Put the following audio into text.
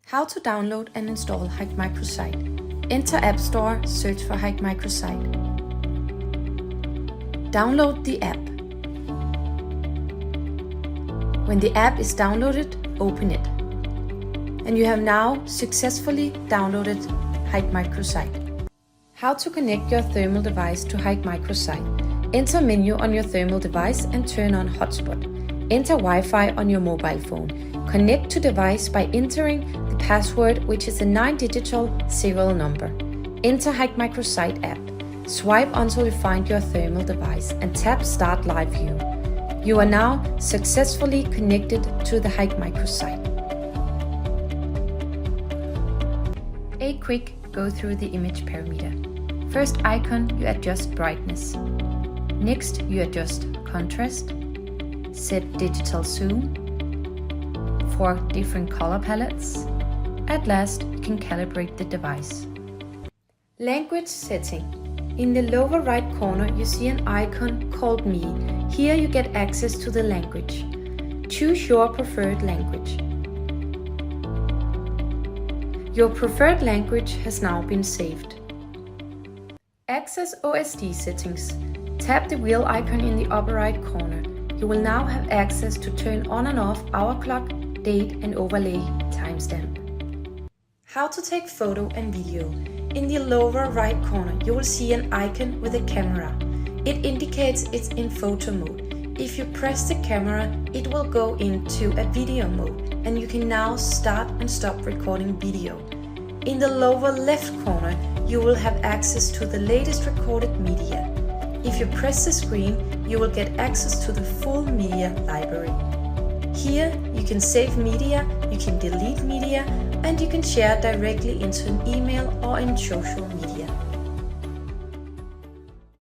How to download and install HIKMICRO site. Enter App Store, search for HIKMICRO site. Download the app. When the app is downloaded, open it. And you have now successfully downloaded HIKMICRO site. How to connect your thermal device to HIKMICRO site. Enter menu on your thermal device and turn on hotspot. Enter Wi-Fi on your mobile phone. Connect to device by entering the password, which is a 9-digit serial number. Enter HIKMICRO site app. Swipe until you find your thermal device and tap Start Live View. You are now successfully connected to the HIKMICRO site. A quick go through the image parameter. First icon, you adjust brightness. Next, you adjust contrast. Set digital zoom. 4 different color palettes. At last, you can calibrate the device. Language setting. In the lower right corner, you see an icon called Me. Here you get access to the language. Choose your preferred language. Your preferred language has now been saved. Access OSD settings. Tap the wheel icon in the upper right corner. You will now have access to turn on and off hour clock, date and overlay timestamp. How to take photo and video. In the lower right corner, you will see an icon with a camera. It indicates it's in photo mode. If you press the camera, it will go into a video mode and you can now start and stop recording video. In the lower left corner, you will have access to the latest recorded media. If you press the screen, you will get access to the full media library. Here, you can save media, you can delete media, and you can share directly into an email or in social media.